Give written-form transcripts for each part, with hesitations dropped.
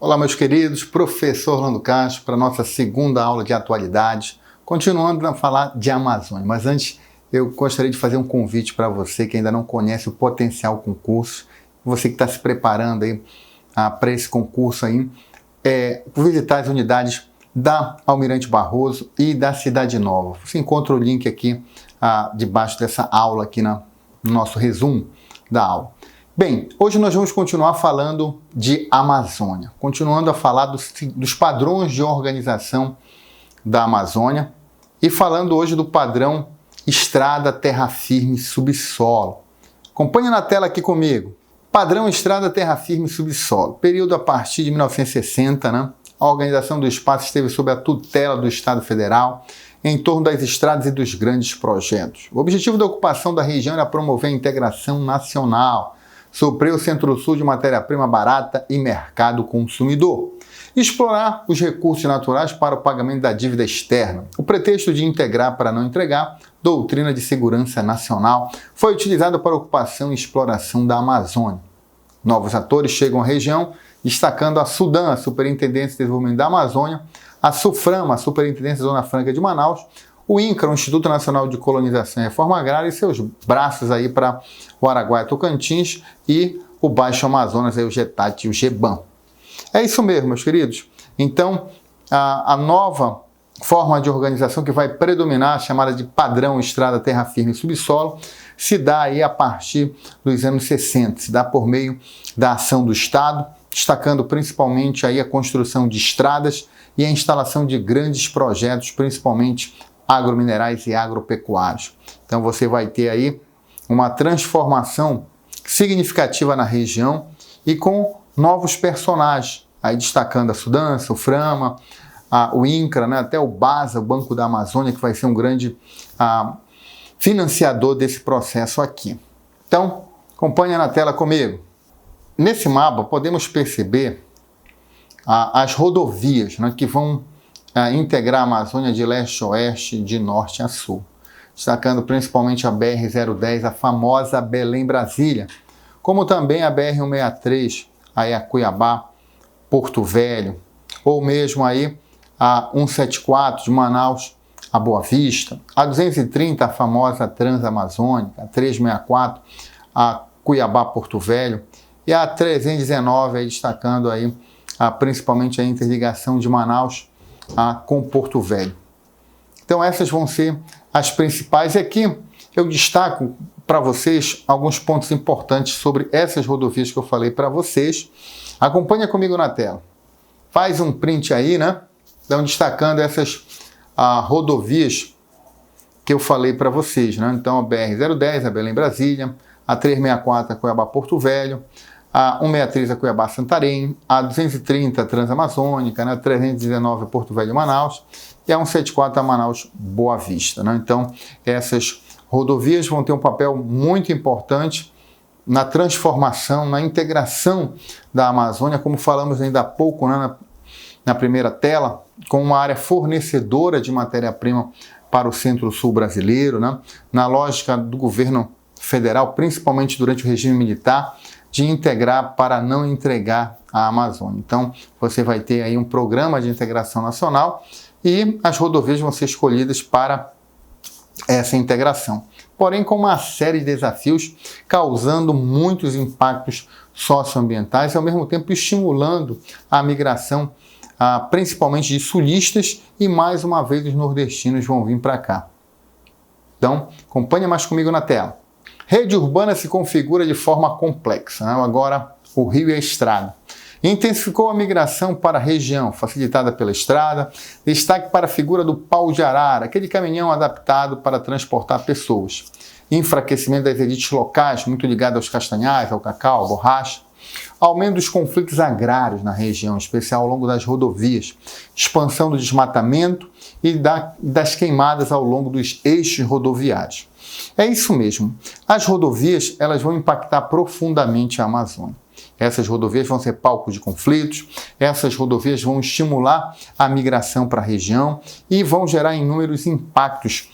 Olá, meus queridos, professor Orlando Castro, para a nossa segunda aula de atualidades, continuando a falar de Amazônia. Mas antes, eu gostaria de fazer um convite para você que ainda não conhece o Potencial Concurso, você que está se preparando aí para esse concurso aí, visitar as unidades da Almirante Barroso e da Cidade Nova. Você encontra o link aqui debaixo dessa aula aqui no nosso resumo da aula. Bem, hoje nós vamos continuar falando de Amazônia, continuando a falar dos padrões de organização da Amazônia e falando hoje do padrão estrada, terra firme, subsolo. Acompanhe na tela aqui comigo. Padrão estrada, terra firme, subsolo. Período a partir de 1960, né? A organização do espaço esteve sob a tutela do Estado Federal em torno das estradas e dos grandes projetos. O objetivo da ocupação da região era promover a integração nacional, suprir o Centro-Sul de matéria-prima barata e mercado consumidor. Explorar os recursos naturais para o pagamento da dívida externa. O pretexto de integrar para não entregar, doutrina de segurança nacional, foi utilizado para a ocupação e exploração da Amazônia. Novos atores chegam à região, destacando a SUDAM, a Superintendência de Desenvolvimento da Amazônia, a SUFRAMA, a Superintendência da Zona Franca de Manaus, o INCRA, o Instituto Nacional de Colonização e Reforma Agrária, e seus braços aí para o Araguaia Tocantins e o Baixo Amazonas, aí o GETAT e o GEBAM. É isso mesmo, meus queridos. Então, a nova forma de organização que vai predominar, chamada de padrão estrada, terra firme e subsolo, se dá aí a partir dos anos 60, se dá por meio da ação do Estado, destacando principalmente aí a construção de estradas e a instalação de grandes projetos, principalmente agrominerais e agropecuários. Então você vai ter aí uma transformação significativa na região e com novos personagens, aí destacando a SUDAM, o FRAMA, o INCRA, né, até o BASA, o Banco da Amazônia, que vai ser um grande financiador desse processo aqui. Então, acompanha na tela comigo. Nesse mapa podemos perceber as rodovias, né, que vão integrar a Amazônia de leste a oeste, de norte a sul, destacando principalmente a BR-010, a famosa Belém-Brasília, como também a BR-163, aí a Cuiabá, Porto Velho, ou mesmo aí a 174 de Manaus a Boa Vista, a 230, a famosa Transamazônica, a 364, a Cuiabá, Porto Velho, e a 319, aí destacando aí principalmente a interligação de Manaus com Porto Velho. Então essas vão ser as principais. E aqui eu destaco para vocês alguns pontos importantes sobre essas rodovias que eu falei para vocês. Acompanha comigo na tela. Faz um print aí, né? Então destacando essas rodovias que eu falei para vocês, né? Então a BR-010, a Belém-Brasília, a 364, a Cuiabá-Porto Velho, a 163 a Cuiabá-Santarém, a 230 a Transamazônica, né, a 319 a Porto Velho Manaus e a 174 a Manaus-Boa Vista. Né? Então, essas rodovias vão ter um papel muito importante na transformação, na integração da Amazônia, como falamos ainda há pouco, né, na primeira tela, com uma área fornecedora de matéria-prima para o Centro-Sul brasileiro, né, na lógica do governo federal, principalmente durante o regime militar, de integrar para não entregar a Amazônia. Então, você vai ter aí um programa de integração nacional e as rodovias vão ser escolhidas para essa integração. Porém, com uma série de desafios, causando muitos impactos socioambientais e, ao mesmo tempo, estimulando a migração, principalmente de sulistas, e, mais uma vez, os nordestinos vão vir para cá. Então, acompanha mais comigo na tela. Rede urbana se configura de forma complexa, né? Agora o rio e a estrada. Intensificou a migração para a região, facilitada pela estrada. Destaque para a figura do pau de arara, aquele caminhão adaptado para transportar pessoas. Enfraquecimento das elites locais, muito ligado aos castanhais, ao cacau, à borracha. Aumento dos conflitos agrários na região, em especial ao longo das rodovias. Expansão do desmatamento e das queimadas ao longo dos eixos rodoviários. É isso mesmo. As rodovias, elas vão impactar profundamente a Amazônia. Essas rodovias vão ser palco de conflitos, essas rodovias vão estimular a migração para a região e vão gerar inúmeros impactos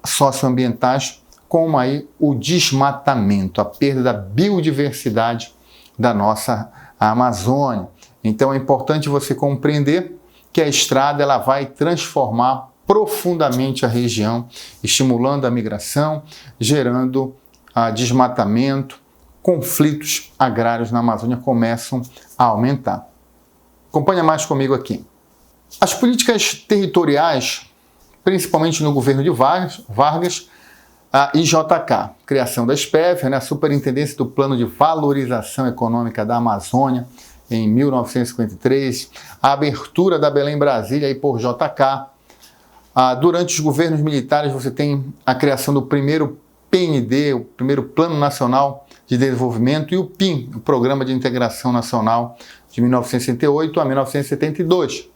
socioambientais, como aí o desmatamento, a perda da biodiversidade da nossa Amazônia. Então é importante você compreender que a estrada ela vai transformar profundamente a região, estimulando a migração, gerando desmatamento, conflitos agrários na Amazônia começam a aumentar. Acompanha mais comigo aqui. As políticas territoriais, principalmente no governo de Vargas, a IJK, criação da SPEV, a Superintendência do Plano de Valorização Econômica da Amazônia, em 1953, a abertura da Belém Brasília aí por JK. Durante os governos militares você tem a criação do primeiro PND, o primeiro Plano Nacional de Desenvolvimento, e o PIN, o Programa de Integração Nacional, de 1968 a 1972.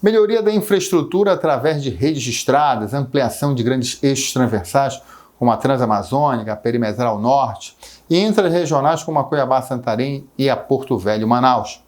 Melhoria da infraestrutura através de redes de estradas, ampliação de grandes eixos transversais, como a Transamazônica, a Perimetral Norte, e intra-regionais como a Cuiabá-Santarém e a Porto Velho-Manaus.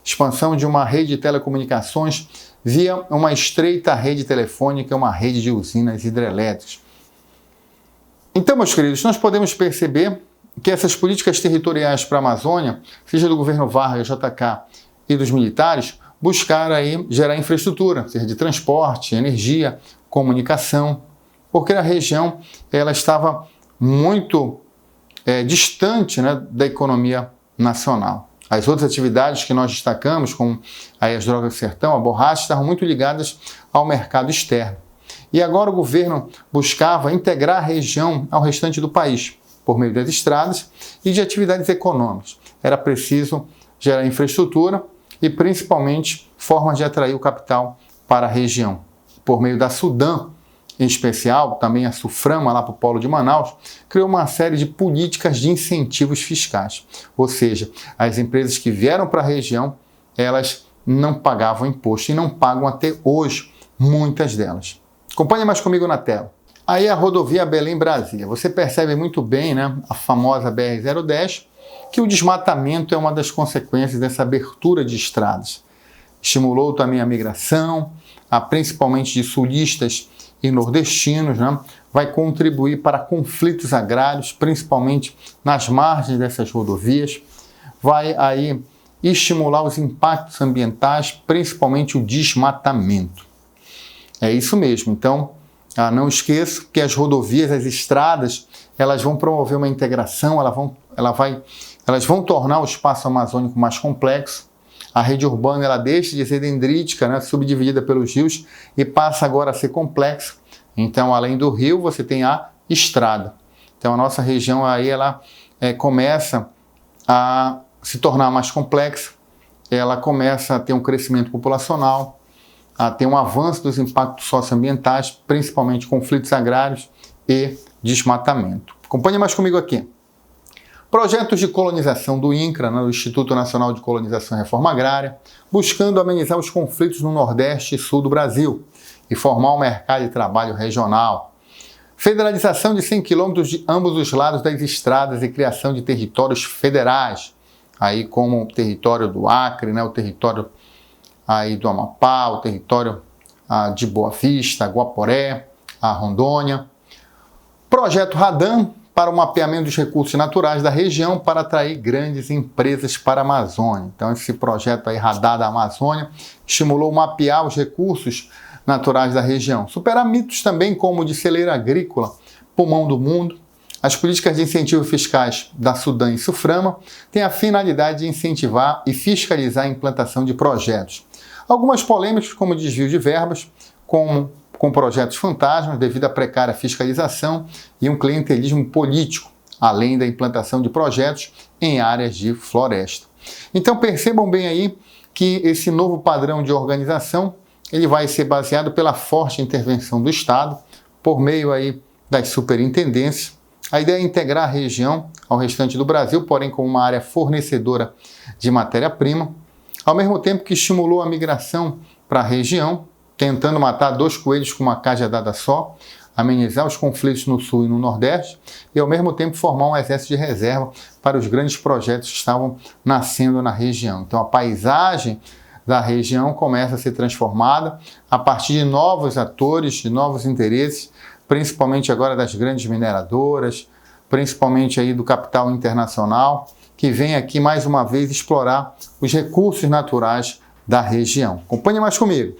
Expansão de uma rede de telecomunicações via uma estreita rede telefônica e uma rede de usinas hidrelétricas. Então, meus queridos, nós podemos perceber que essas políticas territoriais para a Amazônia, seja do governo Vargas, JK e dos militares, buscaram aí gerar infraestrutura, seja de transporte, energia, comunicação, porque a região ela estava muito distante, né, da economia nacional. As outras atividades que nós destacamos, como aí as drogas do sertão, a borracha, estavam muito ligadas ao mercado externo. E agora o governo buscava integrar a região ao restante do país, por meio das estradas e de atividades econômicas. Era preciso gerar infraestrutura e, principalmente, formas de atrair o capital para a região. Por meio da Sudan, em especial, também a Suframa, lá para o polo de Manaus, criou uma série de políticas de incentivos fiscais. Ou seja, as empresas que vieram para a região, elas não pagavam imposto e não pagam até hoje, muitas delas. Acompanhe mais comigo na tela. Aí a rodovia Belém-Brasília. Você percebe muito bem, né, a famosa BR-010, que o desmatamento é uma das consequências dessa abertura de estradas. Estimulou também a migração, principalmente de sulistas e nordestinos, né, vai contribuir para conflitos agrários, principalmente nas margens dessas rodovias, vai aí estimular os impactos ambientais, principalmente o desmatamento. É isso mesmo. Então, não esqueça que as rodovias, as estradas, elas vão promover uma integração, elas vão tornar o espaço amazônico mais complexo. A rede urbana ela deixa de ser dendrítica, né, subdividida pelos rios, e passa agora a ser complexa. Então, além do rio, você tem a estrada. Então, a nossa região aí ela começa a se tornar mais complexa, ela começa a ter um crescimento populacional, a ter um avanço dos impactos socioambientais, principalmente conflitos agrários e desmatamento. Acompanhe mais comigo aqui. Projetos de colonização do INCRA, do Instituto Nacional de Colonização e Reforma Agrária, buscando amenizar os conflitos no Nordeste e Sul do Brasil e formar um mercado de trabalho regional. Federalização de 100 quilômetros de ambos os lados das estradas e criação de territórios federais, aí como o território do Acre, né, o território aí do Amapá, o território de Boa Vista, Guaporé, a Rondônia. Projeto Radan para o mapeamento dos recursos naturais da região para atrair grandes empresas para a Amazônia. Então esse projeto aí, Radar da Amazônia, estimulou mapear os recursos naturais da região. Superar mitos também como o de celeira agrícola, pulmão do mundo. As políticas de incentivo fiscais da Sudan e Suframa têm a finalidade de incentivar e fiscalizar a implantação de projetos. Algumas polêmicas, como desvio de verbas, com projetos fantasmas devido à precária fiscalização e um clientelismo político, além da implantação de projetos em áreas de floresta. Então percebam bem aí que esse novo padrão de organização ele vai ser baseado pela forte intervenção do Estado, por meio aí das superintendências. A ideia é integrar a região ao restante do Brasil, porém como uma área fornecedora de matéria-prima, ao mesmo tempo que estimulou a migração para a região, tentando matar dois coelhos com uma cajadada só, amenizar os conflitos no Sul e no Nordeste, e ao mesmo tempo formar um exército de reserva para os grandes projetos que estavam nascendo na região. Então a paisagem da região começa a ser transformada a partir de novos atores, de novos interesses, principalmente agora das grandes mineradoras, principalmente aí do capital internacional, que vem aqui mais uma vez explorar os recursos naturais da região. Acompanhe mais comigo.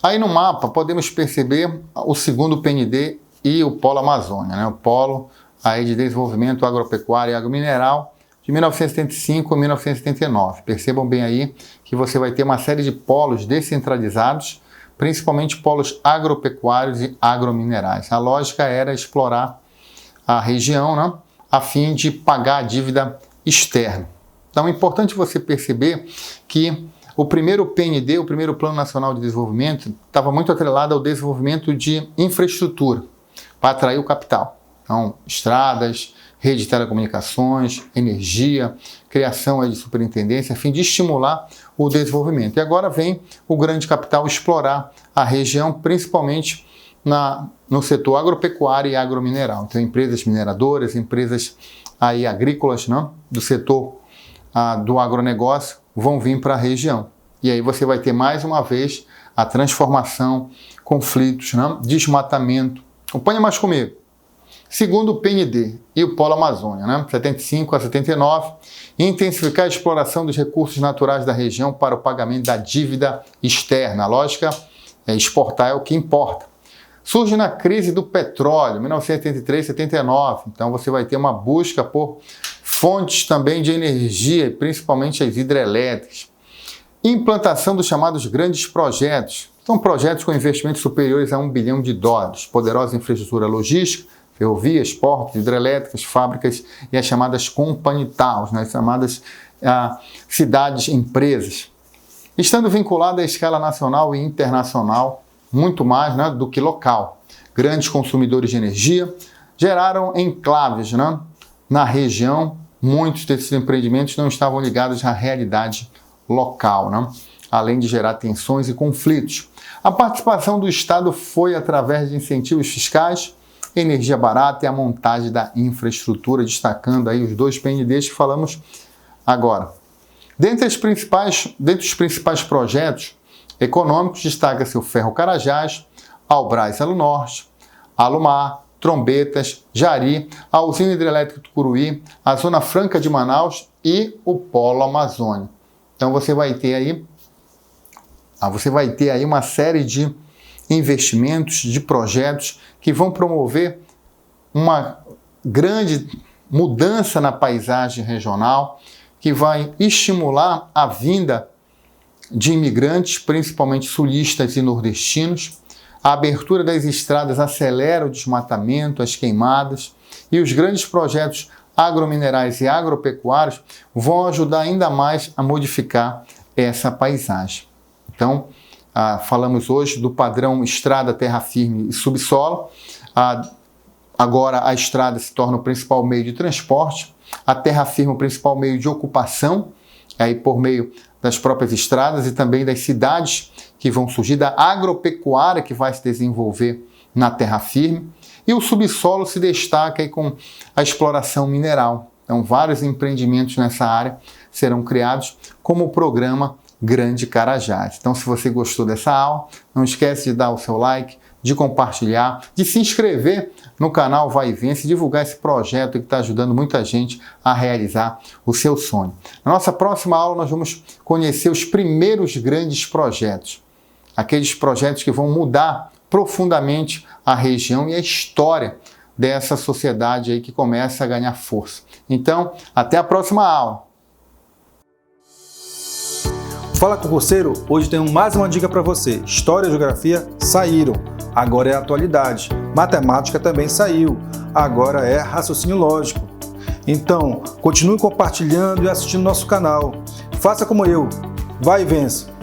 Aí no mapa podemos perceber o segundo PND e o Polo Amazônia, né? O Polo aí de Desenvolvimento Agropecuário e Agromineral de 1975 a 1979. Percebam bem aí que você vai ter uma série de polos descentralizados, principalmente polos agropecuários e agrominerais. A lógica era explorar a região, né, a fim de pagar a dívida externa. Então é importante você perceber que o primeiro PND, o primeiro Plano Nacional de Desenvolvimento, estava muito atrelado ao desenvolvimento de infraestrutura para atrair o capital. Então, estradas, rede de telecomunicações, energia, criação de superintendência, a fim de estimular o desenvolvimento. E agora vem o grande capital explorar a região, principalmente no setor agropecuário e agromineral. Então, empresas mineradoras, empresas aí agrícolas, né, do setor do agronegócio vão vir para a região. E aí você vai ter mais uma vez a transformação, conflitos, né, desmatamento. Acompanha mais comigo. Segundo o PND e o Polo Amazônia, né, 75 a 79, intensificar a exploração dos recursos naturais da região para o pagamento da dívida externa. A lógica é exportar é o que importa. Surge na crise do petróleo, 1973 79. Então você vai ter uma busca por fontes também de energia, principalmente as hidrelétricas. Implantação dos chamados grandes projetos. São projetos com investimentos superiores a $1 bilhão. Poderosa infraestrutura logística, ferrovias, portos, hidrelétricas, fábricas e as chamadas company towns, né, as chamadas cidades-empresas. Estando vinculada à escala nacional e internacional, muito mais, né, do que local. Grandes consumidores de energia geraram enclaves, né, na região. Muitos desses empreendimentos não estavam ligados à realidade local, né, além de gerar tensões e conflitos. A participação do Estado foi através de incentivos fiscais, energia barata e a montagem da infraestrutura, destacando aí os dois PNDs que falamos agora. Dentre os principais projetos econômicos, destaca-se o Ferro Carajás, Albrás Alunorte, Alumar, Trombetas, Jari, a usina hidrelétrica Tucuruí, a Zona Franca de Manaus e o Polo Amazônia. Então você vai ter aí uma série de investimentos, de projetos que vão promover uma grande mudança na paisagem regional, que vai estimular a vinda de imigrantes, principalmente sulistas e nordestinos. A abertura das estradas acelera o desmatamento, as queimadas, e os grandes projetos agrominerais e agropecuários vão ajudar ainda mais a modificar essa paisagem. Então, falamos hoje do padrão estrada, terra firme e subsolo. Agora a estrada se torna o principal meio de transporte, a terra firme o principal meio de ocupação, aí por meio das próprias estradas e também das cidades que vão surgir, da agropecuária que vai se desenvolver na terra firme, e o subsolo se destaca aí com a exploração mineral. Então, vários empreendimentos nessa área serão criados como o programa Grande Carajás. Então, se você gostou dessa aula, não esquece de dar o seu like, de compartilhar, de se inscrever no canal Vai e Vence, divulgar esse projeto que está ajudando muita gente a realizar o seu sonho. Na nossa próxima aula, nós vamos conhecer os primeiros grandes projetos, aqueles projetos que vão mudar profundamente a região e a história dessa sociedade aí que começa a ganhar força. Então, até a próxima aula. Fala Concurseiro, hoje tenho mais uma dica para você. História e Geografia saíram, agora é atualidade. Matemática também saiu, agora é raciocínio lógico. Então, continue compartilhando e assistindo nosso canal. Faça como eu, vai e vence!